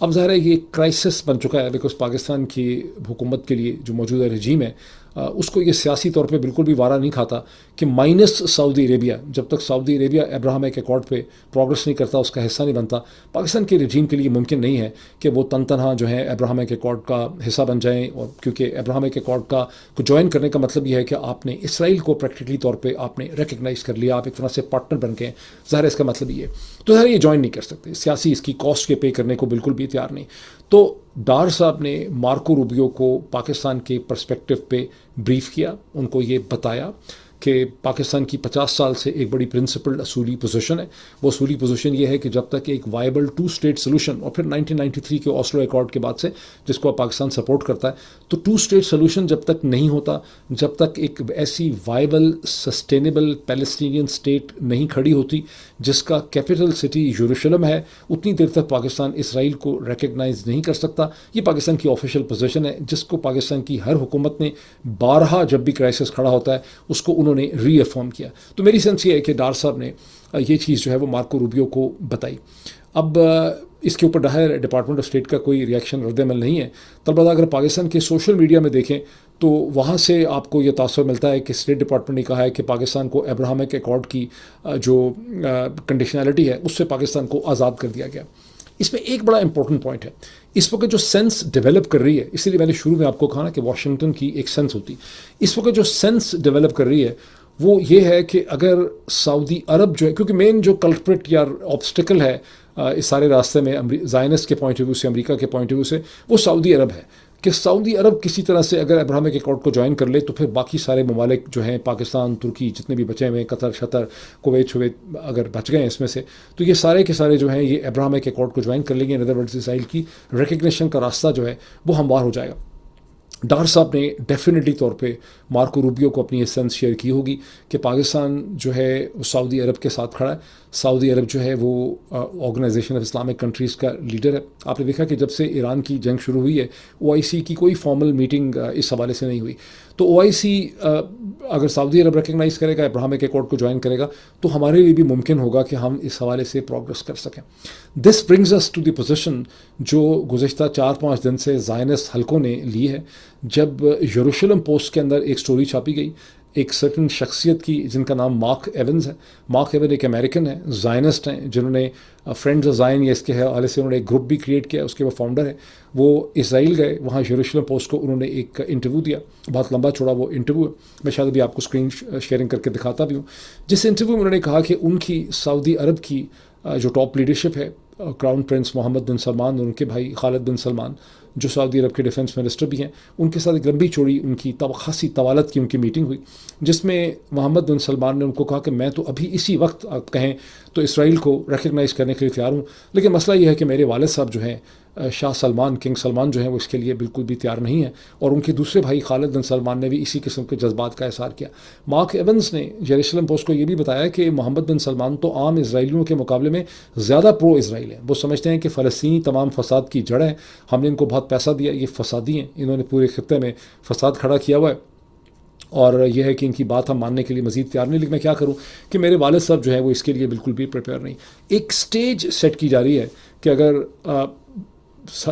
اب ظاہر ہے یہ کرائسس بن چکا ہے، بیکاز پاکستان کی حکومت کے لیے جو موجودہ رجیم ہے اس کو یہ سیاسی طور پہ بالکل بھی وارہ نہیں کھاتا کہ مائنس سعودی عربیہ، جب تک سعودی عربیہ ابراہمک ایکارڈ پہ پروگرس نہیں کرتا، اس کا حصہ نہیں بنتا، پاکستان کے رجیم کے لیے ممکن نہیں ہے کہ وہ تنہا جو ہے ابراہمک ایکارڈ کا حصہ بن جائیں. اور کیونکہ ابراہمک ایکارڈ کو جوائن کرنے کا مطلب یہ ہے کہ آپ نے اسرائیل کو پریکٹیکلی طور پہ آپ نے ریکگنائز کر لیا، آپ ایک طرح سے پارٹنر بن گئے. ظاہر ہے اس کا مطلب یہ ہے، تو ظاہر یہ جوائن نہیں کر سکتے، سیاسی اس کی کاسٹ کے پے کرنے کو بالکل بھی تیار نہیں. تو ڈار صاحب نے مارکو روبیو کو پاکستان کے پرسپیکٹو پہ بریف کیا، ان کو یہ بتایا کہ پاکستان کی 50 سال سے ایک بڑی پرنسپل اصولی پوزیشن ہے. وہ اصولی پوزیشن یہ ہے کہ جب تک ایک وائبل 2 اسٹیٹ سولوشن، اور پھر 1993 کے اوسلو ایکارڈ کے بعد سے جس کو پاکستان سپورٹ کرتا ہے، تو 2 اسٹیٹ سولوشن جب تک نہیں ہوتا، جب تک ایک ایسی وائبل سسٹینیبل پیلسٹینین اسٹیٹ نہیں کھڑی ہوتی جس کا کیپٹل سٹی یروشلم ہے، اتنی دیر تک پاکستان اسرائیل کو ریکگنائز نہیں کر سکتا. یہ پاکستان کی آفیشیل پوزیشن ہے، جس کو پاکستان کی ہر حکومت نے بارہا جب بھی کرائسس کھڑا ہوتا ہے اس کو انہوں نے ری افرم کیا. تو میری سینس یہ ہے کہ ڈار صاحب نے یہ چیز جو ہے وہ مارکو روبیو کو بتائی. اب اس کے اوپر ڈپارٹمنٹ آف اسٹیٹ کا کوئی ریئیکشن رد عمل نہیں ہے. البتہ اگر پاکستان کے سوشل میڈیا میں دیکھیں تو وہاں سے آپ کو یہ تاثر ملتا ہے کہ اسٹیٹ ڈپارٹمنٹ نے کہا ہے کہ پاکستان کو ابراہمک ایکارڈ کی جو کنڈیشنلٹی ہے اس سے پاکستان کو آزاد کر دیا گیا. اس میں ایک بڑا امپورٹنٹ پوائنٹ ہے، اس وقت جو سینس ڈیولپ کر رہی ہے، اسی لیے میں نے شروع میں آپ کو کہا نا کہ واشنگٹن کی ایک سینس ہوتی، اس وقت جو سینس ڈیولپ کر رہی ہے وہ یہ ہے کہ اگر سعودی عرب جو ہے، کیونکہ مین جو کلپریٹ یا آبسٹیکل ہے اس سارے راستے میں زائنسٹ کے پوائنٹ آف ویو سے، امریکہ کے پوائنٹ آف ویو سے، وہ سعودی عرب ہے. کہ سعودی عرب کسی طرح سے اگر ابراہمک ایکارڈ کو جوائن کر لے تو پھر باقی سارے ممالک جو ہیں، پاکستان، ترکی، جتنے بھی بچے ہوئے ہیں، قطر، شطر، کویت اگر بچ گئے ہیں اس میں سے، تو یہ سارے کے سارے جو ہیں یہ ابراہمک ایکارڈ کو جوائن کر لیں گے. ان ادر ورڈز اسرائیل کی ریکگنیشن کا راستہ جو ہے وہ ہموار ہو جائے گا. ڈار صاحب نے ڈیفینیٹلی طور پہ مارکو روبیو کو اپنی یہ سینس شیئر کی ہوگی کہ پاکستان جو ہے وہ سعودی عرب کے ساتھ کھڑا ہے. سعودی عرب جو ہے وہ آرگنائزیشن آف اسلامک کنٹریز کا لیڈر ہے. آپ نے دیکھا کہ جب سے ایران کی جنگ شروع ہوئی ہے OIC کی کوئی فارمل میٹنگ اس حوالے سے نہیں ہوئی. تو OIC اگر سعودی عرب ریکگنائز کرے گا، ابراہمک ایکارڈ کو جوائن کرے گا، تو ہمارے لیے بھی ممکن ہوگا کہ ہم اس حوالے سے پروگرس کر سکیں. This brings us to the position جو گزشتہ 4-5 دن سے زائنسٹ حلقوں نے لی ہے. جب یروشلم پوسٹ کے اندر ایک سٹوری چھاپی گئی ایک سرٹن شخصیت کی جن کا نام مارک ایونز ہے. مارک ایون ایک امریکن ہے، زائنسٹ ہیں، جنہوں نے فرینڈز آف زائن یا اس کے حوالے سے انہوں نے ایک گروپ بھی کریٹ کیا، اس کے وہ فاؤنڈر ہے. وہ اسرائیل گئے، وہاں یروشلم پوسٹ کو انہوں نے ایک انٹرویو دیا، بہت لمبا چوڑا وہ انٹرویو ہے، میں شاید ابھی آپ کو اسکرین شیئرنگ کر کے دکھاتا بھی ہوں. جس انٹرویو میں انہوں نے کہا کہ ان کی سعودی عرب کی جو ٹاپ لیڈرشپ ہے، کراؤن پرنس محمد بن سلمان اور ان کے بھائی خالد بن سلمان جو سعودی عرب کے ڈیفنس منسٹر بھی ہیں، ان کے ساتھ ایک لمبی چوڑی ان کی خاصی طوالت کی ان کی میٹنگ ہوئی، جس میں محمد بن سلمان نے ان کو کہا کہ میں تو ابھی اسی وقت آپ کہیں تو اسرائیل کو ریکگنائز کرنے کے لیے تیار ہوں، لیکن مسئلہ یہ ہے کہ میرے والد صاحب جو ہیں شاہ سلمان، کنگ سلمان جو ہیں، وہ اس کے لیے بالکل بھی تیار نہیں ہیں. اور ان کے دوسرے بھائی خالد بن سلمان نے بھی اسی قسم کے جذبات کا اظہار کیا. مارک ایونز نے یروشلم پوسٹ کو یہ بھی بتایا کہ محمد بن سلمان تو عام اسرائیلیوں کے مقابلے میں زیادہ پرو اسرائیل ہیں. وہ سمجھتے ہیں کہ فلسطینی تمام فساد کی جڑ ہے، ہم نے ان کو بہت پیسہ دیا، یہ فسادی ہیں، انہوں نے پورے خطے میں فساد کھڑا کیا ہوا ہے، اور یہ ہے کہ ان کی بات ہم ماننے کے لیے مزید تیار نہیں. لیکن میں کیا کروں کہ میرے والد صاحب جو ہے وہ اس کے لیے بالکل بھی پریپیئر نہیں. ایک سٹیج سیٹ کی جا رہی ہے کہ اگر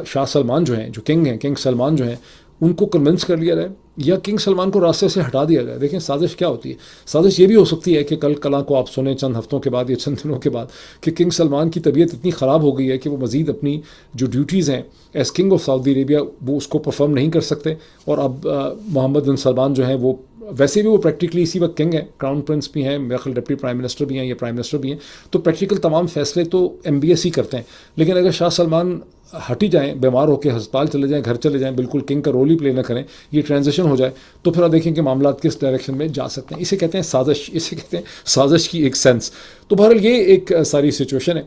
شاہ سلمان جو ہیں، جو کنگ ہیں، کنگ سلمان جو ہیں، ان کو کنونس کر لیا جائے یا کنگ سلمان کو راستے سے ہٹا دیا جائے. دیکھیں سازش کیا ہوتی ہے، سازش یہ بھی ہو سکتی ہے کہ کل کو آپ سنیں چند ہفتوں کے بعد یا چند دنوں کے بعد کہ کنگ سلمان کی طبیعت اتنی خراب ہو گئی ہے کہ وہ مزید اپنی جو ڈیوٹیز ہیں as king of Saudi Arabia وہ اس کو پرفارم نہیں کر سکتے. اور اب محمد بن سلمان جو ہیں وہ ویسے بھی وہ پریکٹیکلی اسی وقت کنگ ہیں، کراؤن پرنس بھی ہیں، میرا خیال ڈپٹی پرائم منسٹر بھی ہیں یا پرائم منسٹر بھی ہیں، تو پریکٹیکل تمام فیصلے تو MBS ہی کرتے ہیں. لیکن اگر شاہ سلمان ہٹ ہی جائیں، بیمار ہو کے ہسپتال چلے جائیں، گھر چلے جائیں، بالکل کنگ کا رول ہی پلے نہ کریں، یہ ٹرانزیشن ہو جائے، تو پھر آپ دیکھیں کہ معاملات کس ڈائریکشن میں جا سکتے ہیں. اسے کہتے ہیں سازش، اسے کہتے ہیں سازش کی ایک سینس. تو بہرحال یہ ایک ساری سچویشن ہے.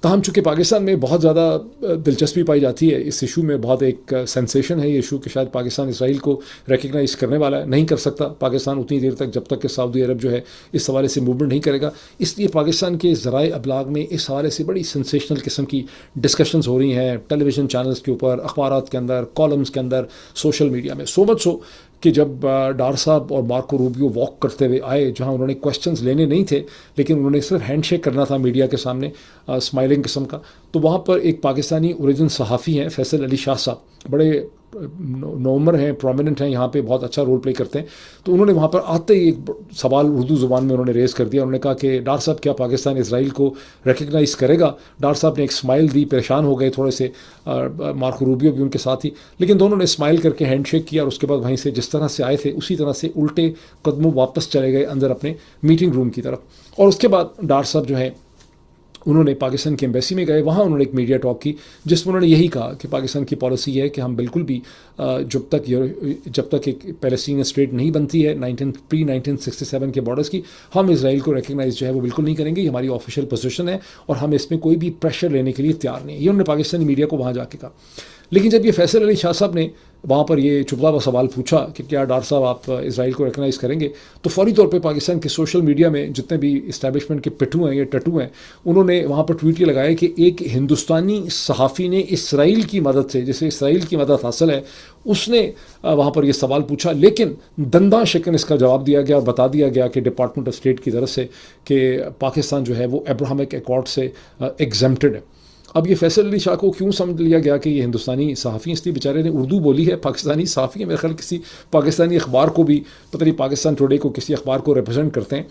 تاہم چونکہ پاکستان میں بہت زیادہ دلچسپی پائی جاتی ہے اس ایشو میں، بہت ایک سینسیشن ہے یہ ایشو کہ شاید پاکستان اسرائیل کو ریکگنائز کرنے والا ہے، نہیں کر سکتا پاکستان اتنی دیر تک جب تک کہ سعودی عرب جو ہے اس حوالے سے موومنٹ نہیں کرے گا. اس لیے پاکستان کے ذرائع ابلاغ میں اس حوالے سے بڑی سینسیشنل قسم کی ڈسکشنز ہو رہی ہیں ٹیلی ویژن چینلز کے اوپر، اخبارات کے اندر، کالمز کے اندر، سوشل میڈیا میں. سو مچ سو کہ جب ڈار صاحب اور مارکو روبیو واک کرتے ہوئے آئے جہاں انہوں نے کویسچنز لینے نہیں تھے لیکن انہوں نے صرف ہینڈ شیک کرنا تھا میڈیا کے سامنے اسمائلنگ قسم کا، تو وہاں پر ایک پاکستانی اوریجن صحافی ہیں فیصل علی شاہ صاحب، بڑے نومر ہیں، پرومیننٹ ہیں یہاں پہ، بہت اچھا رول پلے کرتے ہیں، تو انہوں نے وہاں پر آتے ہی ایک سوال اردو زبان میں انہوں نے ریز کر دیا. انہوں نے کہا کہ ڈار صاحب کیا پاکستان اسرائیل کو ریکگنائز کرے گا؟ ڈار صاحب نے ایک اسمائل دی، پریشان ہو گئے تھوڑے سے، مارکو روبیو بھی ان کے ساتھ ہی، لیکن دونوں نے اسمائل کر کے ہینڈ شیک کیا اور اس کے بعد وہیں سے جس طرح سے آئے تھے اسی طرح سے الٹے قدموں واپس چلے گئے اندر اپنے میٹنگ روم کی طرف. اور اس کے بعد ڈار صاحب جو ہے انہوں نے پاکستان کی ایمبیسی میں گئے، وہاں انہوں نے ایک میڈیا ٹاک کی جس میں انہوں نے یہی کہا کہ پاکستان کی پالیسی یہ ہے کہ ہم بالکل بھی جب تک ایک پیلسٹین اسٹیٹ نہیں بنتی ہے پری 1967 کے بارڈرز کی، ہم اسرائیل کو ریکگنائز جو ہے وہ بالکل نہیں کریں گے، یہ ہماری آفیشیل پوزیشن ہے اور ہم اس میں کوئی بھی پریشر لینے کے لیے تیار نہیں ہے. یہ انہوں نے پاکستانی میڈیا کو وہاں جا کے کہا. لیکن جب یہ فیصل علی شاہ صاحب نے وہاں پر یہ چبلا ہوا سوال پوچھا کہ کیا ڈار صاحب آپ اسرائیل کو ریکگنائز کریں گے، تو فوری طور پہ پاکستان کے سوشل میڈیا میں جتنے بھی اسٹیبلشمنٹ کے پٹھو ہیں یا ٹٹو ہیں انہوں نے وہاں پر ٹویٹ یہ لگایا کہ ایک ہندوستانی صحافی نے اسرائیل کی مدد سے، جسے اسرائیل کی مدد حاصل ہے، اس نے وہاں پر یہ سوال پوچھا، لیکن دنداں شکن اس کا جواب دیا گیا اور بتا دیا گیا کہ ڈپارٹمنٹ آف اسٹیٹ کی طرف سے کہ پاکستان جو ہے وہ ابراہمک ایکارڈ سے ایگزمپٹڈ ہے. اب یہ فیصل علی شاہ کو کیوں سمجھ لیا گیا کہ یہ ہندوستانی صحافی، اس لیے بیچارے نے اردو بولی ہے، پاکستانی صحافی ہے، میرے خیال کسی پاکستانی اخبار کو بھی پتہ نہیں، پاکستان ٹوڈے کو کسی اخبار کو ریپرزینٹ کرتے ہیں،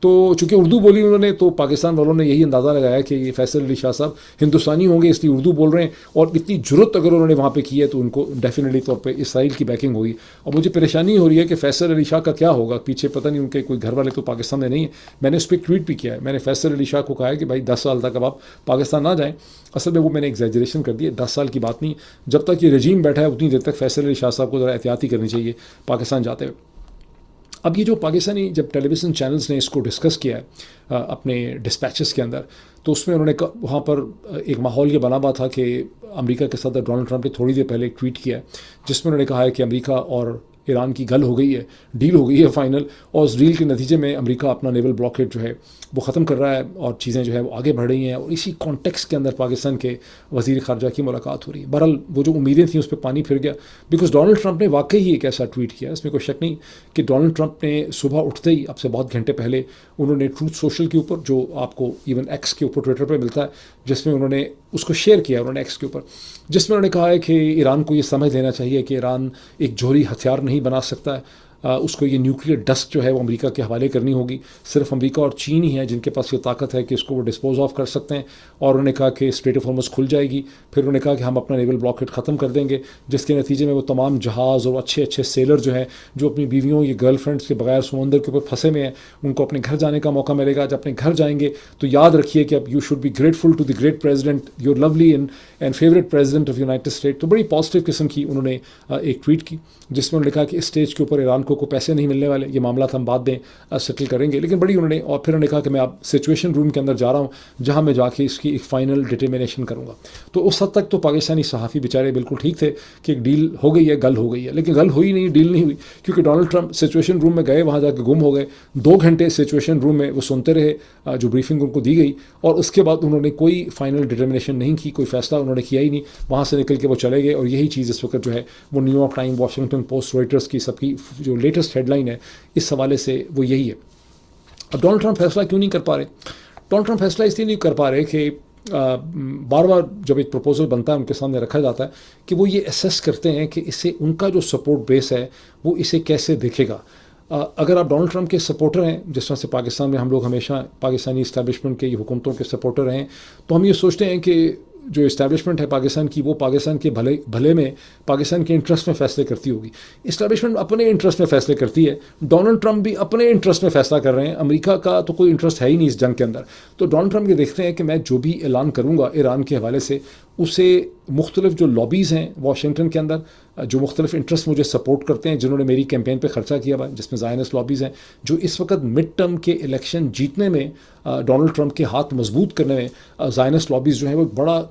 تو چونکہ اردو بولی انہوں نے تو پاکستان والوں نے یہی اندازہ لگایا کہ یہ فیصل علی شاہ صاحب ہندوستانی ہوں گے اس لیے اردو بول رہے ہیں، اور اتنی جرت اگر انہوں نے وہاں پہ کی ہے تو ان کو ڈیفینیٹلی طور پہ اسرائیل کی بیکنگ ہوگی. اور مجھے پریشانی ہو رہی ہے کہ فیصل علی شاہ کا کیا ہوگا پیچھے، پتہ نہیں ان کے کوئی گھر والے تو پاکستان میں نہیں ہیں. میں نے اس پہ ٹویٹ بھی کیا ہے، میں نے فیصل علی شاہ کو کہا ہے کہ بھائی 10 سال تک اب آپ پاکستان نہ جائیں. اصل میں وہ میں نے ایگزیجریشن کر دی ہے، 10 سال کی بات نہیں، جب تک یہ رجیم بیٹھا ہے اتنی دیر تک فیصل علی شاہ صاحب کو ذرا احتیاطی کرنی چاہیے پاکستان جاتے ہوئے. اب یہ جو پاکستانی جب ٹیلی ویژن چینلز نے اس کو ڈسکس کیا ہے اپنے ڈسپیچز کے اندر، تو اس میں انہوں نے وہاں پر ایک ماحول یہ بنا ہوا تھا کہ امریکہ کے صدر ڈونلڈ ٹرمپ نے تھوڑی دیر پہلے ایک ٹویٹ کیا ہے جس میں انہوں نے کہا ہے کہ امریکہ اور ایران کی گل ہو گئی ہے، ڈیل ہو گئی ہے فائنل، اور اس ڈیل کے نتیجے میں امریکہ اپنا نیول بلاکیڈ جو ہے وہ ختم کر رہا ہے اور چیزیں جو ہے وہ آگے بڑھ رہی ہیں، اور اسی کانٹیکس کے اندر پاکستان کے وزیر خارجہ کی ملاقات ہو رہی ہے. بہرحال وہ جو امیدیں تھیں اس پہ پانی پھر گیا، بیکاز ڈونلڈ ٹرمپ نے واقعی ایک ایسا ٹویٹ کیا، اس میں کوئی شک نہیں کہ ڈونلڈ ٹرمپ نے صبح اٹھتے ہی اب سے بہت گھنٹے پہلے انہوں نے ٹروتھ سوشل کے اوپر، جو آپ کو ایون ایکس کے اوپر ٹویٹر پہ ملتا ہے، جس میں انہوں نے اس کو شیئر کیا انہوں نے ایکس کے اوپر، جس میں انہوں نے کہا ہے کہ ایران کو یہ سمجھ لینا چاہیے کہ ایران ایک جوہری ہتھیار نہیں بنا سکتا ہے، اس کو یہ نیوکلیئر ڈسٹ جو ہے وہ امریکہ کے حوالے کرنی ہوگی. صرف امریکہ اور چین ہی ہیں جن کے پاس یہ طاقت ہے کہ اس کو وہ ڈسپوز آف کر سکتے ہیں. اور انہوں نے کہا کہ اسٹریٹ آف ہارمز کھل جائے گی. پھر انہوں نے کہا کہ ہم اپنا نیول بلاکیڈ ختم کر دیں گے، جس کے نتیجے میں وہ تمام جہاز اور اچھے اچھے سیلر جو ہیں جو اپنی بیویوں یا گرل فرینڈس کے بغیر سمندر کے اوپر پھنسے ہوئے ہیں، ان کو اپنے گھر جانے کا موقع ملے گا. جب اپنے گھر جائیں گے تو یاد رکھیے کہ اب you should be grateful to the great president, your lovely and favourite president of United State. تو بڑی پازیٹیو قسم کی انہوں نے ایک ٹویٹ کی جس میں انہوں نے کہا کہ اس اسٹیج کے اوپر ایران کو پیسے نہیں ملنے والے، یہ معاملات ہم بعد میں سیٹل کریں گے. لیکن بڑی انہوں نے، اور پھر انہوں نے کہا کہ میں اب سچویشن روم کے اندر جا رہا ہوں جہاں میں جا کے اس کی ایک فائنل ڈٹرمنیشن کروں گا. تو اس حد تک تو پاکستانی صحافی بیچارے بالکل ٹھیک تھے کہ ایک ڈیل ہو گئی ہے، گل ہو گئی ہے، لیکن گل ہوئی نہیں، ڈیل نہیں ہوئی، کیونکہ ڈونلڈ ٹرمپ سچویشن روم میں گئے، وہاں جا کے گم ہو گئے. 2 گھنٹے سچویشن روم میں وہ سنتے رہے جو بریفنگ ان کو دی گئی، اور اس کے بعد انہوں نے کوئی فائنل ڈٹرمنیشن نہیں کی، کوئی فیصلہ انہوں نے کیا ہی نہیں. وہاں سے نکل کے وہ چلے گئے، اور یہی چیز اس وقت جو ہے وہ new York time, Washington post, Reuters کی سب کی جو لیٹسٹ ہیڈ لائن ہے اس حوالے سے وہ یہی ہے. اب ڈونلڈ ٹرمپ فیصلہ کیوں نہیں کر پا رہے؟ ڈونلڈ ٹرمپ فیصلہ اس لیے نہیں کر پا رہے کہ بار بار جب ایک پروپوزل بنتا ہے ان کے سامنے رکھا جاتا ہے کہ وہ یہ اسیس کرتے ہیں کہ اسے ان کا جو سپورٹ بیس ہے وہ اسے کیسے دیکھے گا. اگر آپ ڈونلڈ ٹرمپ کے سپورٹر ہیں، جس طرح سے پاکستان میں ہم لوگ ہمیشہ پاکستانی اسٹیبلشمنٹ کے حکومتوں کے سپورٹر ہیں، تو ہم یہ سوچتے ہیں کہ جو اسٹیبلشمنٹ ہے پاکستان کی وہ پاکستان کے بھلے میں، پاکستان کے انٹرسٹ میں فیصلے کرتی ہوگی. اسٹیبلشمنٹ اپنے انٹرسٹ میں فیصلے کرتی ہے، ڈونلڈ ٹرمپ بھی اپنے انٹرسٹ میں فیصلہ کر رہے ہیں، امریکہ کا تو کوئی انٹرسٹ ہے ہی نہیں اس جنگ کے اندر. تو ڈونلڈ ٹرمپ یہ دیکھتے ہیں کہ میں جو بھی اعلان کروں گا ایران کے حوالے سے، اسے مختلف جو لابیز ہیں واشنگٹن کے اندر، جو مختلف انٹرسٹ مجھے سپورٹ کرتے ہیں، جنہوں نے میری کیمپین پہ خرچہ کیا ہوا ہے، جس میں زائنسٹ لابیز ہیں جو اس وقت مڈ ٹرم کے الیکشن جیتنے میں ڈونلڈ ٹرمپ کے ہاتھ مضبوط کرنے میں زائنسٹ لابیز جو ہیں وہ بڑا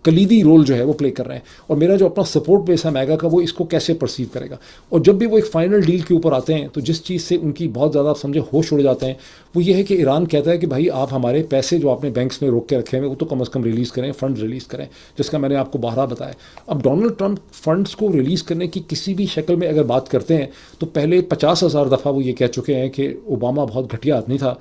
کلیدی رول جو ہے وہ پلے کر رہے ہیں. اور میرا جو اپنا سپورٹ بیس ہے میگا کا وہ اس کو کیسے پرسیو کرے گا. اور جب بھی وہ ایک فائنل ڈیل کے اوپر آتے ہیں تو جس چیز سے ان کی بہت زیادہ سمجھے ہوش اڑ جاتے ہیں وہ یہ ہے کہ ایران کہتا ہے کہ بھائی آپ ہمارے پیسے جو آپ نے بینکس میں روک کے رکھے ہیں وہ تو کم از کم ریلیز کریں, فنڈ ریلیز کریں, جس کا میں نے آپ کو بارہا بتایا. اب ڈونلڈ ٹرمپ فنڈس کو ریلیز کرنے کی کسی بھی شکل میں اگر بات کرتے ہیں تو پہلے 50,000 دفعہ وہ یہ کہہ چکے ہیں کہ اوباما بہت گھٹیا آدمی تھا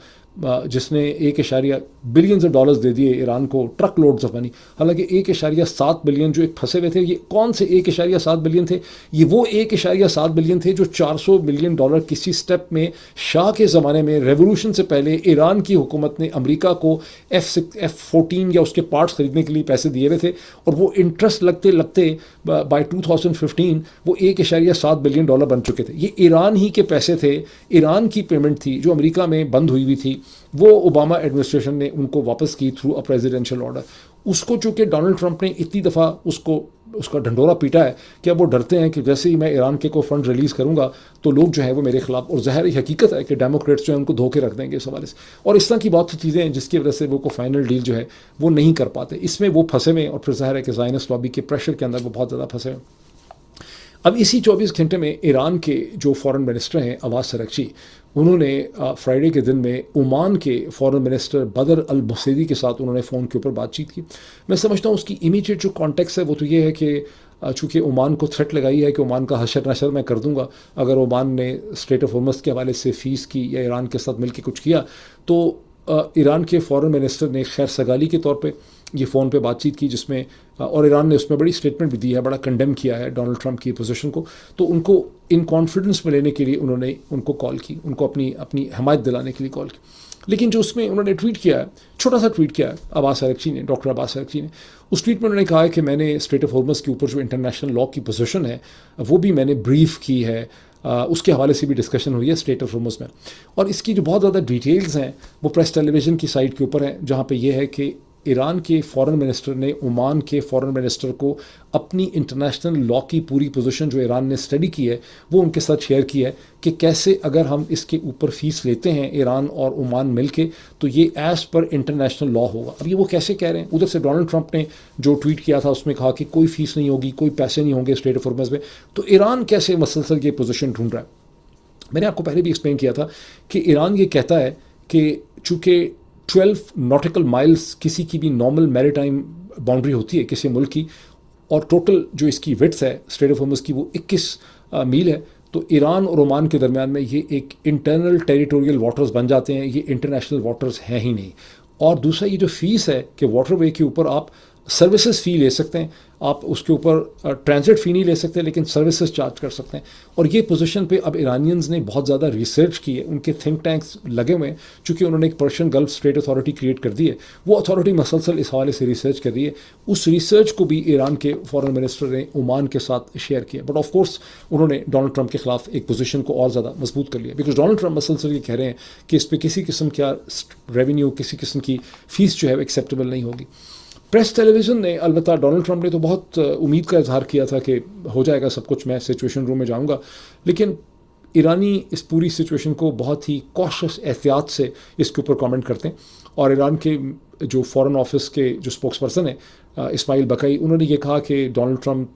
جس نے $1 بلین دے دیے ایران کو, ٹرک لوڈز آف منی. حالانکہ $1.7 بلین جو ایک پھنسے ہوئے تھے, یہ کون سے $1.7 بلین تھے؟ یہ وہ $1.7 بلین تھے جو $400 ملین کسی سٹیپ میں شاہ کے زمانے میں ریولوشن سے پہلے ایران کی حکومت نے امریکہ کو F-14 یا اس کے پارٹس خریدنے کے لیے پیسے دیے ہوئے تھے, اور وہ انٹرسٹ لگتے لگتے بائی 2015 وہ $1.7 بلین بن چکے تھے. یہ ایران ہی کے پیسے تھے, ایران کی پیمنٹ تھی جو امریکہ میں بند ہوئی تھی. وہ اوباما ایڈمنسٹریشن نے ان کو واپس کی تھرو اے پریزیڈینشیل آرڈر. اس کو چونکہ ڈونلڈ ٹرمپ نے اتنی دفعہ اس کا ڈھنڈورا پیٹا ہے کہ اب وہ ڈرتے ہیں کہ جیسے ہی میں ایران کے کوئی فنڈ ریلیز کروں گا تو لوگ جو ہے وہ میرے خلاف, اور ظاہر حقیقت ہے کہ ڈیموکریٹس جو ہیں ان کو دھوکے رکھ دیں گے اس حوالے سے. اور اس طرح کی بہت سی چیزیں ہیں جس کی وجہ سے وہ کو فائنل ڈیل جو ہے وہ نہیں کر پاتے. اس میں وہ پھنسے ہوئے, اور پھر ظاہر ہے کہ زائنسٹ لابی کے پریشر کے اندر وہ بہت زیادہ پھنسے ہوئے. اب اسی 24 گھنٹے میں ایران کے جو فارن منسٹر ہیں عباس اراغچی, انہوں نے فرائیڈے کے دن میں عمان کے فارن منسٹر بدر البصیری کے ساتھ انہوں نے فون کے اوپر بات چیت کی. میں سمجھتا ہوں اس کی امیڈیٹ جو کانٹیکس ہے وہ تو یہ ہے کہ چونکہ عمان کو تھریٹ لگائی ہے کہ عمان کا حشر نشر میں کر دوں گا اگر عمان نے اسٹریٹ آف ہرمز کے حوالے سے فیس کی یا ایران کے ساتھ مل کے کچھ کیا, تو ایران کے فارن منسٹر نے خیر سگالی کے طور پہ یہ فون پہ بات چیت کی, جس میں اور ایران نے اس میں بڑی اسٹیٹمنٹ بھی دی ہے, بڑا کنڈیم کیا ہے ڈونلڈ ٹرمپ کی پوزیشن کو. تو ان کو ان کانفیڈنس میں لینے کے لیے انہوں نے ان کو کال کی, ان کو اپنی حمایت دلانے کے لیے کال کی. لیکن جو اس میں انہوں نے ٹویٹ کیا ہے, چھوٹا سا ٹویٹ کیا ہے عباس اراغچی نے, ڈاکٹر عباس اراغچی نے, اس ٹویٹ میں انہوں نے کہا ہے کہ میں نے اسٹریٹ آف ہرمز کے اوپر جو انٹرنیشنل لا کی پوزیشن ہے وہ بھی میں نے بریف کی ہے, اس کے حوالے سے بھی ڈسکشن ہوئی ہے اسٹریٹ آف ہرمز میں. اور اس کی جو بہت زیادہ ڈیٹیلز ہیں وہ پریس ٹیلی ویژن کی سائٹ کے اوپر ہیں, جہاں پہ یہ ہے کہ ایران کے فارن منسٹر نے عمان کے فارن منسٹر کو اپنی انٹرنیشنل لا کی پوری پوزیشن جو ایران نے اسٹڈی کی ہے وہ ان کے ساتھ شیئر کی ہے کہ کیسے اگر ہم اس کے اوپر فیس لیتے ہیں ایران اور عمان مل کے تو یہ ایز پر انٹرنیشنل لا ہوگا. اب یہ وہ کیسے کہہ رہے ہیں؟ ادھر سے ڈونلڈ ٹرمپ نے جو ٹویٹ کیا تھا اس میں کہا کہ کوئی فیس نہیں ہوگی, کوئی پیسے نہیں ہوں گے اسٹریٹ آف ہرمز میں. تو ایران کیسے مسلسل یہ پوزیشن ڈھونڈ رہا ہے؟ میں نے آپ کو پہلے بھی ایکسپلین کیا تھا کہ ایران یہ کہتا ہے کہ چونکہ 12 ناٹیکل مائلز کسی کی بھی نارمل میری ٹائم باؤنڈری ہوتی ہے کسی ملک کی, اور ٹوٹل جو اس کی وڈتھ ہے اسٹریٹ آف ہرمز کی وہ 21 میل ہے. تو ایران اور عمان کے درمیان میں یہ ایک انٹرنل ٹیریٹوریل واٹرز بن جاتے ہیں, یہ انٹرنیشنل واٹرز ہیں ہی نہیں. اور دوسرا یہ جو فیس ہے کہ واٹر وے کے اوپر آپ سروسز فی لے سکتے ہیں, آپ اس کے اوپر ٹرانزٹ فی نہیں لے سکتے لیکن سروسز چارج کر سکتے ہیں. اور یہ پوزیشن پہ اب ایرانینز نے بہت زیادہ ریسرچ کی ہے, ان کے تھنک ٹینکس لگے ہوئے ہیں, چونکہ انہوں نے ایک Persian golf state authority create کر دی ہے. وہ اتھارٹی مسلسل اس حوالے سے ریسرچ کر رہی ہے. اس ریسرچ کو بھی ایران کے فارن منسٹر نے عمان کے ساتھ شیئر کیا. بٹ آف کورس انہوں نے ڈونلڈ ٹرمپ کے خلاف ایک پوزیشن کو اور زیادہ مضبوط کر لیا, بیکاز ڈونلڈ ٹرمپ مسلسل یہ کہہ رہے ہیں کہ اس پہ کسی قسم کا ریونیو, کسی قسم کی فیس جو ہے وہ ایکسیپٹیبل نہیں ہوگی. پریس ٹیلی ویژن نے, البتہ ڈونلڈ ٹرمپ نے تو بہت امید کا اظہار کیا تھا کہ ہو جائے گا سب کچھ, میں سچویشن روم میں جاؤں گا, لیکن ایرانی اس پوری سچویشن کو بہت ہی کوشش احتیاط سے اس کے اوپر کامنٹ کرتے ہیں. اور ایران کے جو فارن آفس کے جو اسپوکس پرسن ہیں اسماعیل بقائی, انہوں نے یہ کہا کہ ڈونلڈ ٹرمپ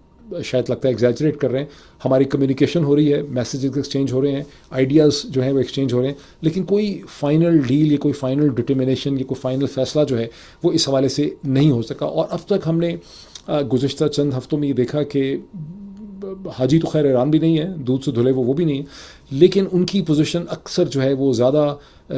شاید لگتا ہے ایگزیجریٹ کر رہے ہیں, ہماری کمیونیکیشن ہو رہی ہے, میسیجز ایکسچینج ہو رہے ہیں, آئیڈیاز جو ہیں وہ ایکسچینج ہو رہے ہیں, لیکن کوئی فائنل ڈیل یا کوئی فائنل ڈٹرمنیشن یا کوئی فائنل فیصلہ جو ہے وہ اس حوالے سے نہیں ہو سکا. اور اب تک ہم نے گزشتہ چند ہفتوں میں یہ دیکھا کہ حاجی تو خیر ایران بھی نہیں ہے, دودھ سے دھلے وہ بھی نہیں ہے, لیکن ان کی پوزیشن اکثر جو ہے وہ زیادہ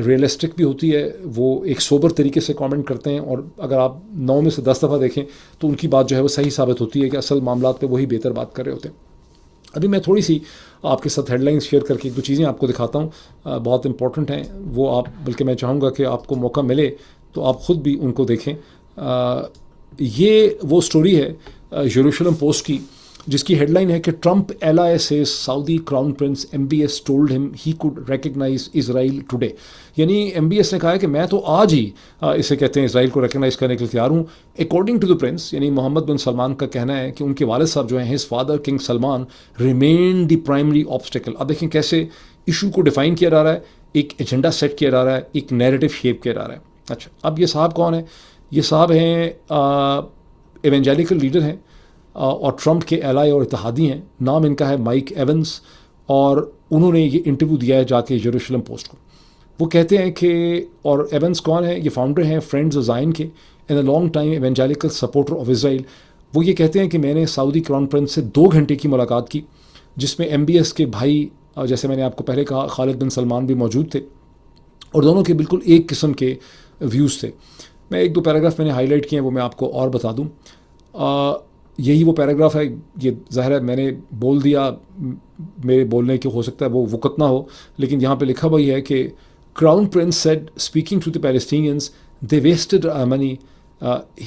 ریئلسٹک بھی ہوتی ہے, وہ ایک سوبر طریقے سے کامنٹ کرتے ہیں, اور اگر آپ 9 میں سے 10 دفعہ دیکھیں تو ان کی بات جو ہے وہ صحیح ثابت ہوتی ہے کہ اصل معاملات پہ وہی بہتر بات کر رہے ہوتے ہیں. ابھی میں تھوڑی سی آپ کے ساتھ ہیڈ لائنز شیئر کر کے ایک دو چیزیں آپ کو دکھاتا ہوں, بہت امپورٹنٹ ہیں وہ, آپ بلکہ میں چاہوں گا کہ آپ کو موقع ملے تو آپ خود بھی ان کو دیکھیں. یہ وہ سٹوری ہے یروشلم پوسٹ کی جس کی ہیڈ لائن ہے کہ Trump LI says Saudi crown prince MBS told him he could recognize Israel today. یعنی MBS نے کہا ہے کہ میں تو آج ہی اسے کہتے ہیں اسرائیل کو ریکگنائز کرنے کے لیے تیار ہوں. اکارڈنگ ٹو دا پرنس, یعنی محمد بن سلمان کا کہنا ہے کہ ان کے والد صاحب جو ہیں his father king Salman remain the primary obstacle. اب دیکھیں کیسے ایشو کو ڈیفائن کیا جا رہا ہے, ایک ایجنڈا سیٹ کیا جا رہا ہے, ایک نیریٹو شیپ کیا جا رہا ہے. اچھا, اب یہ صاحب کون ہے؟ یہ صاحب ہیں ایونجیلیکل لیڈر ہیں اور ٹرمپ کے ایلائی اور اتحادی ہیں. نام ان کا ہے مائک ایونز, اور انہوں نے یہ انٹرویو دیا ہے جا کے یروشلم پوسٹ کو. وہ کہتے ہیں کہ, اور ایونز کون ہے, یہ فاؤنڈر ہیں فرینڈز آف زائن کے and a long time evangelical supporter of Israel. وہ یہ کہتے ہیں کہ میں نے سعودی کراؤن پرنس سے 2 گھنٹے کی ملاقات کی, جس میں MBS کے بھائی, جیسے میں نے آپ کو پہلے کہا, خالد بن سلمان بھی موجود تھے, اور دونوں کے بالکل ایک قسم کے ویوز تھے. میں 1-2 پیراگراف میں نے ہائی لائٹ کیے ہیں, وہ میں آپ کو اور بتا دوں. یہی وہ پیراگراف ہے. یہ ظاہر ہے میں نے بول دیا, میرے بولنے کے ہو سکتا ہے وہ وقت نہ ہو, لیکن یہاں پہ لکھا وہی ہے کہ crown prince said speaking to the Palestinians they wasted money.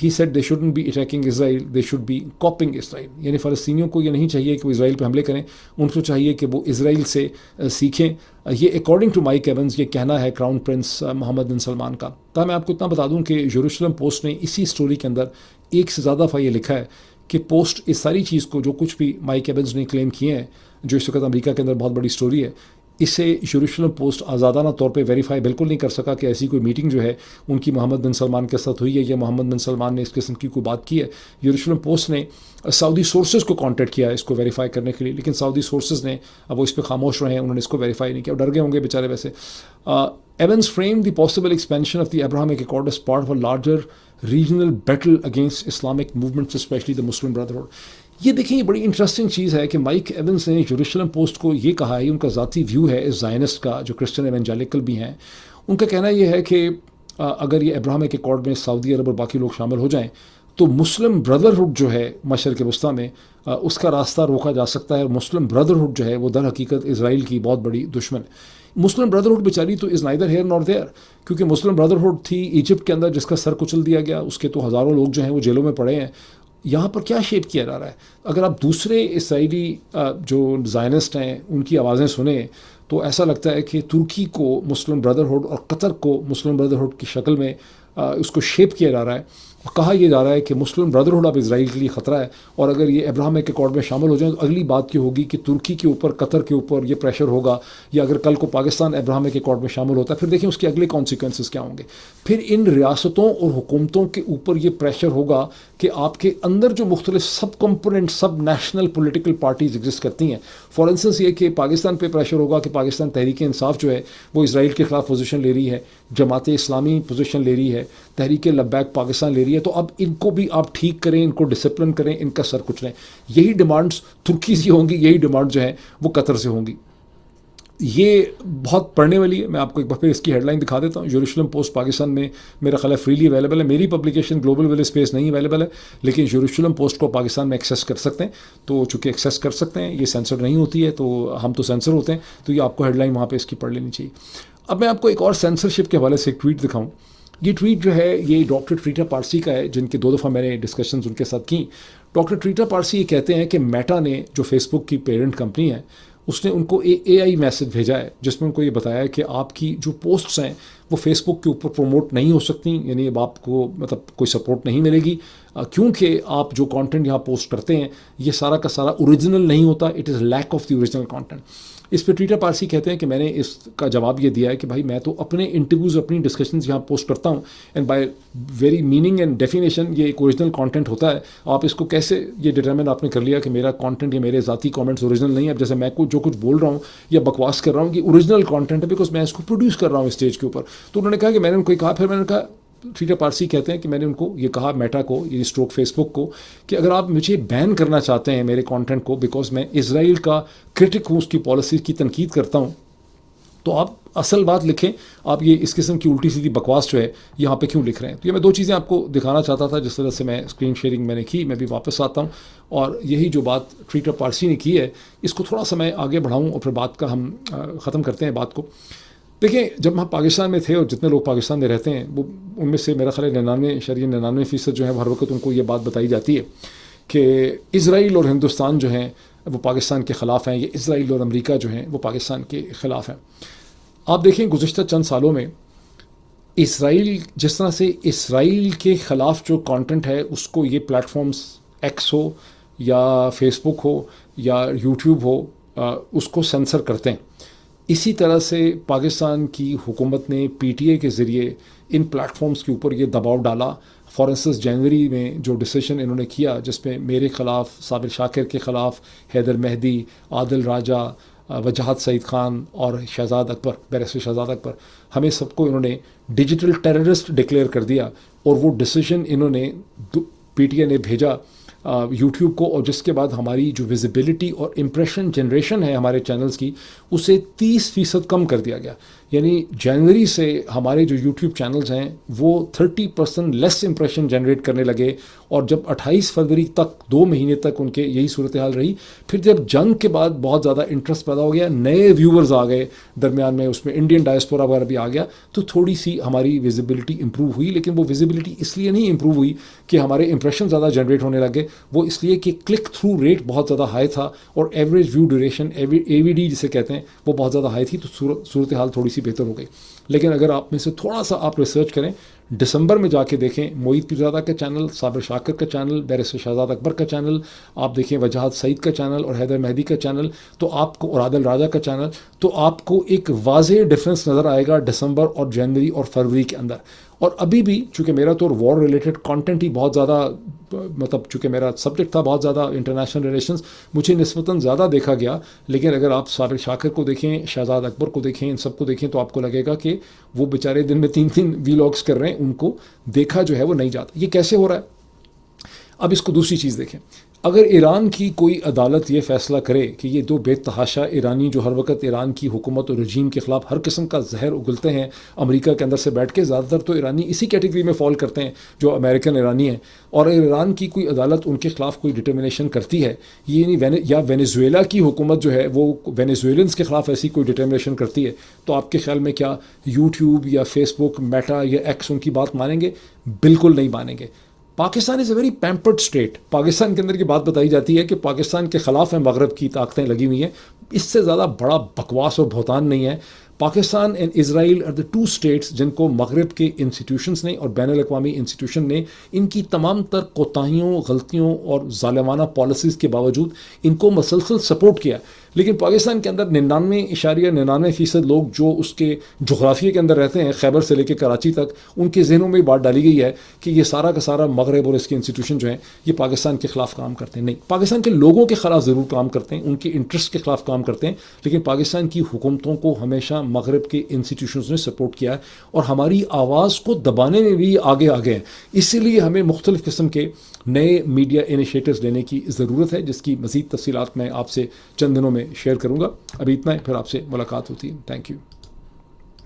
He said they shouldn't be attacking Israel, they should be copying Israel. یعنی فلسطینیوں کو یہ نہیں چاہیے کہ وہ اسرائیل پہ حملے کریں, ان کو چاہیے کہ وہ اسرائیل سے سیکھیں. یہ اکارڈنگ ٹو مائک ایونز یہ کہنا ہے کراؤن پرنس محمد بن سلمان کا. تاہم میں آپ کو اتنا بتا دوں کہ یروشلم پوسٹ نے اسی سٹوری کے اندر ایک سے زیادہ دفعہ یہ لکھا ہے کہ پوسٹ اس ساری چیز کو, جو کچھ بھی مائک ایونز نے کلیم کیے ہیں, جو اس وقت امریکہ کے اندر بہت بڑی سٹوری ہے, اسے یروشلم پوسٹ آزادانہ طور پہ ویریفائی بالکل نہیں کر سکا کہ ایسی کوئی میٹنگ جو ہے ان کی محمد بن سلمان کے ساتھ ہوئی ہے یا محمد بن سلمان نے اس قسم کی کوئی بات کی ہے. یروشلم پوسٹ نے سعودی سورسز کو کانٹیکٹ کیا ہے اس کو ویریفائی کرنے کے لیے, لیکن سعودی سورسز نے, اب وہ اس پہ خاموش رہے ہیں, انہوں نے اس کو ویریفائی نہیں کیا, ڈر گئے ہوں گے بیچارے. ویسے Evans frame the possible expansion of the Abrahamic accord as part of a larger regional battle against Islamic movements, especially the Muslim Brotherhood. یہ دیکھیں, یہ بڑی انٹرسٹنگ چیز ہے کہ مائک ایونز نے یروشلم پوسٹ کو یہ کہا ہے, ان کا ذاتی ویو ہے اس زائنسٹ کا, جو کرسچن ایونجیلیکل بھی ہیں. ان کا کہنا یہ ہے کہ اگر یہ ابراہمک اکارڈ میں سعودی عرب اور باقی لوگ شامل ہو جائیں تو مسلم بردرہڈ جو ہے مشرق وسطیٰ میں, اس کا راستہ روکا جا سکتا ہے. مسلم بردرہڈ جو ہے وہ در حقیقت اسرائیل کی بہت بڑی دشمن ہے. مسلم بردرہڈ بیچاری تو از نائدر ہیئر نار دیئر, کیونکہ مسلم بردرہڈ تھی ایجپٹ کے اندر جس کا سر کچل دیا گیا, اس کے تو ہزاروں لوگ جو ہیں وہ جیلوں میں پڑے ہیں. یہاں پر کیا شیپ کیا جا رہا ہے؟ اگر آپ دوسرے اسرائیلی جو زائنسٹ ہیں ان کی آوازیں سنیں تو ایسا لگتا ہے کہ ترکی کو مسلم بردرہڈ اور قطر کو مسلم بردرہڈ کی شکل میں اس کو شیپ کیا جا رہا ہے. کہا یہ جا رہا ہے کہ مسلم بردرہڈ اب اسرائیل کے لیے خطرہ ہے, اور اگر یہ ابراہمک اکارڈ میں شامل ہو جائیں تو اگلی بات یہ ہوگی کہ ترکی کے اوپر, قطر کے اوپر یہ پریشر ہوگا, یا اگر کل کو پاکستان ابراہمک اکارڈ میں شامل ہوتا ہے پھر دیکھیں اس کے اگلے کانسیکوینسز کیا ہوں گے. پھر ان ریاستوں اور حکومتوں کے اوپر یہ پریشر ہوگا کہ آپ کے اندر جو مختلف سب کمپوننٹ, سب نیشنل پولیٹیکل پارٹیز ایگزسٹ کرتی ہیں. فار انسٹنس یہ کہ پاکستان پہ پریشر ہوگا کہ پاکستان تحریک انصاف جو ہے وہ اسرائیل کے خلاف پوزیشن لے رہی ہے, جماعت اسلامی پوزیشن لے رہی ہے, تحریک لبیک پاکستان لے رہی ہے, تو اب ان کو بھی آپ ٹھیک کریں, ان کو ڈسپلن کریں, ان کا سر کچلیں. یہی ڈیمانڈز ترکی سے ہوں گی, یہی ڈیمانڈ جو ہیں وہ قطر سے ہوں گی. یہ بہت پڑھنے والی ہے. میں آپ کو ایک بار پھر اس کی ہیڈ لائن دکھا دیتا ہوں. یروشلم پوسٹ پاکستان میں میرا خیال ہے فریلی اویلیبل ہے. میری پبلیکیشن گلوبل ویل اسپیس نہیں اویلیبل ہے, لیکن یروشلم پوسٹ کو پاکستان میں ایکسیس کر سکتے ہیں. تو چونکہ ایکسیس کر سکتے ہیں, یہ سینسر نہیں ہوتی ہے, تو ہم تو سینسر ہوتے ہیں, تو یہ آپ کو ہیڈ لائن وہاں پہ اس کی پڑھ لینی چاہیے. اب میں آپ کو ایک اور سینسرشپ کے حوالے سے ایک ٹویٹ دکھاؤں. یہ ٹویٹ جو ہے یہ ڈاکٹر ٹریٹا پارسی کا ہے, جن کے 2 دفعہ میں نے ڈسکشنز ان کے ساتھ کی. ڈاکٹر ٹریٹا پارسی یہ کہتے ہیں کہ میٹا نے, جو فیس بک کی پیرنٹ کمپنی ہے, اس نے ان کو AI میسج بھیجا ہے جس میں ان کو یہ بتایا ہے کہ آپ کی جو پوسٹس ہیں وہ فیس بک کے اوپر پروموٹ نہیں ہو سکتی. یعنی اب آپ کو مطلب کوئی سپورٹ نہیں ملے گی, کیونکہ آپ جو کانٹینٹ یہاں پوسٹ کرتے ہیں یہ سارا کا سارا اوریجنل نہیں ہوتا. It is leak of the original content. اس پہ ٹویٹر پارسی کہتے ہیں کہ میں نے اس کا جواب یہ دیا ہے کہ بھائی میں تو اپنے انٹرویوز, اپنی ڈسکشنز یہاں پوسٹ کرتا ہوں, and by very meaning and definition یہ ایک اوریجنل کانٹینٹ ہوتا ہے. آپ اس کو کیسے یہ ڈٹرمن آپ نے کر لیا کہ میرا کانٹینٹ یا میرے ذاتی کامنٹس اوریجنل نہیں ہے؟ اب جیسے میں جو کچھ بول رہا ہوں یا بکواس کر رہا ہوں کہ اوریجنل کانٹینٹ ہے بیکاز میں اس کو پروڈیوس کر رہا ہوں اسٹیج کے اوپر. تو انہوں نے کہا کہ میں نے ان کو کہا, پھر میں نے کہا, ٹویٹر پارسی کہتے ہیں کہ میں نے ان کو یہ کہا, میٹا کو, یہ اسٹروک فیس بک کو, کہ اگر آپ مجھے بین کرنا چاہتے ہیں میرے کانٹینٹ کو بیکاز میں اسرائیل کا کرٹک ہوں, اس کی پالیسیز کی تنقید کرتا ہوں, تو آپ اصل بات لکھیں. آپ یہ اس قسم کی الٹی سیدھی بکواس جو ہے یہاں پہ کیوں لکھ رہے ہیں؟ تو یہ میں 2 چیزیں آپ کو دکھانا چاہتا تھا جس طرح سے میں اسکرین شیئرنگ میں نے کی. میں بھی واپس آتا ہوں اور یہی جو بات ٹویٹر پارسی نے کی ہے اس کو تھوڑا سا میں آگے بڑھاؤں اور پھر بات کا ہم ختم کرتے ہیں بات کو. دیکھیں, جب ہم پاکستان میں تھے اور جتنے لوگ پاکستان میں رہتے ہیں وہ ان میں سے میرا خیال ہے 99% جو ہے ہر وقت ان کو یہ بات بتائی جاتی ہے کہ اسرائیل اور ہندوستان جو ہیں وہ پاکستان کے خلاف ہیں, یا اسرائیل اور امریکہ جو ہیں وہ پاکستان کے خلاف ہیں. آپ دیکھیں گزشتہ چند سالوں میں اسرائیل, جس طرح سے اسرائیل کے خلاف جو کانٹینٹ ہے اس کو یہ پلیٹ فارمز ایکس ہو یا فیس بک ہو یا یوٹیوب ہو اس کو سینسر کرتے ہیں, اسی طرح سے پاکستان کی حکومت نے PTI کے ذریعے ان پلیٹ فارمز کے اوپر یہ دباؤ ڈالا فار انسٹنس جنوری میں جو ڈیسیشن انہوں نے کیا جس میں میرے خلاف، صابر شاکر کے خلاف، حیدر مہدی، عادل راجہ، وجاہت سعید خان اور شہزاد اکبر، بیرسٹر شہزاد اکبر، ہمیں سب کو انہوں نے ڈیجیٹل ٹیررسٹ ڈکلیئر کر دیا. اور وہ ڈیسیجن انہوں نے پی ٹی آئی نے بھیجا یوٹیوب کو، اور جس کے بعد ہماری جو ویزیبلٹی اور امپریشن جنریشن ہے ہمارے چینلز کی، اسے 30% کم کر دیا گیا. یعنی جنوری سے ہمارے جو یوٹیوب چینلز ہیں وہ 30% لیس امپریشن جنریٹ کرنے لگے. اور جب 28 فروری تک 2 مہینے تک ان کے یہی صورتحال رہی. پھر جب جنگ کے بعد بہت زیادہ انٹرسٹ پیدا ہو گیا، نئے ویورز آ گئے درمیان میں، اس میں انڈین ڈائسپورا وغیرہ بھی آ گیا، تو تھوڑی سی ہماری ویزیبلٹی امپروو ہوئی. لیکن وہ ویزیبلٹی اس لیے نہیں امپروو ہوئی کہ ہمارے امپریشن زیادہ جنریٹ ہونے لگے، وہ اس لیے کہ کلک تھرو ریٹ بہت زیادہ ہائی تھا اور ایوریج ویو ڈیوریشن اے وی ڈی جسے کہتے ہیں وہ بہت زیادہ ہائی تھی. تو صورتحال تھوڑی سی بہتر ہو گئی. لیکن اگر آپ میں سے تھوڑا سا آپ ریسرچ کریں، دسمبر میں جا کے دیکھیں معید پیرزادہ کا چینل، صابر شاکر کا چینل، بیرسٹر شہزاد اکبر کا چینل، آپ دیکھیں وجاہت سعید کا چینل اور حیدر مہدی کا چینل، تو آپ کو، اور عادل راجہ کا چینل، تو آپ کو ایک واضح ڈفرینس نظر آئے گا دسمبر اور جنوری اور فروری کے اندر. اور ابھی بھی چونکہ میرا تو وار ریلیٹڈ کانٹینٹ ہی بہت زیادہ، مطلب چونکہ میرا سبجیکٹ تھا بہت زیادہ انٹرنیشنل ریلیشنز، مجھے نسبتاً زیادہ دیکھا گیا. لیکن اگر آپ صابر شاکر کو دیکھیں، شہزاد اکبر کو دیکھیں، ان سب کو دیکھیں، تو آپ کو لگے گا کہ وہ بیچارے دن میں 3 ویلاگس کر رہے ہیں، ان کو دیکھا جو ہے وہ نہیں جاتا. یہ کیسے ہو رہا ہے؟ اب اس کو دوسری چیز دیکھیں. اگر ایران کی کوئی عدالت یہ فیصلہ کرے کہ یہ 2 بے تحاشا ایرانی جو ہر وقت ایران کی حکومت اور رجیم کے خلاف ہر قسم کا زہر اگلتے ہیں امریکہ کے اندر سے بیٹھ کے، زیادہ تر تو ایرانی اسی کیٹیگری میں فال کرتے ہیں جو امریکن ایرانی ہیں، اور اگر ایران کی کوئی عدالت ان کے خلاف کوئی ڈٹرمنیشن کرتی ہے، یہ یا وینیزویلا کی حکومت جو ہے وہ وینیزویلنس کے خلاف ایسی کوئی ڈٹرمنیشن کرتی ہے، تو آپ کے خیال میں کیا یوٹیوب یا فیس بک، میٹا یا ایکس ان کی بات مانیں گے؟ بالکل نہیں مانیں گے. Pakistan is a very pampered state. Pakistan کے اندر کی بات بتائی جاتی ہے کہ پاکستان کے خلاف ہیں مغرب کی طاقتیں لگی ہوئی ہیں. اس سے زیادہ بڑا بکواس اور بہتان نہیں ہے. Pakistan and Israel are the 2 states جن کو مغرب کے انسٹیٹیوشنس نے اور بین الاقوامی انسٹیٹیوشن نے ان کی تمام تر کوتاہیوں، غلطیوں اور ظالمانہ پالیسیز کے باوجود ان کو مسلسل سپورٹ کیا. لیکن پاکستان کے اندر 99.99% لوگ جو اس کے جغرافیے کے اندر رہتے ہیں، خیبر سے لے کے کراچی تک، ان کے ذہنوں میں بات ڈالی گئی ہے کہ یہ سارا کا سارا مغرب اور اس کے انسٹیٹیوشن جو ہیں یہ پاکستان کے خلاف کام کرتے ہیں. نہیں، پاکستان کے لوگوں کے خلاف ضرور کام کرتے ہیں، ان کے انٹرسٹ کے خلاف کام کرتے ہیں، لیکن پاکستان کی حکومتوں کو ہمیشہ مغرب کے انسٹیٹیوشنز نے سپورٹ کیا ہے اور ہماری آواز کو دبانے میں بھی آگے ہیں. اسی لیے ہمیں مختلف قسم کے نئے میڈیا انیشیٹوز لینے کی ضرورت ہے، جس کی مزید تفصیلات میں آپ سے چند دنوں میں شیئر کروں گا. ابھی اتنا ہے، پھر آپ سے ملاقات ہوتی ہے. Thank you.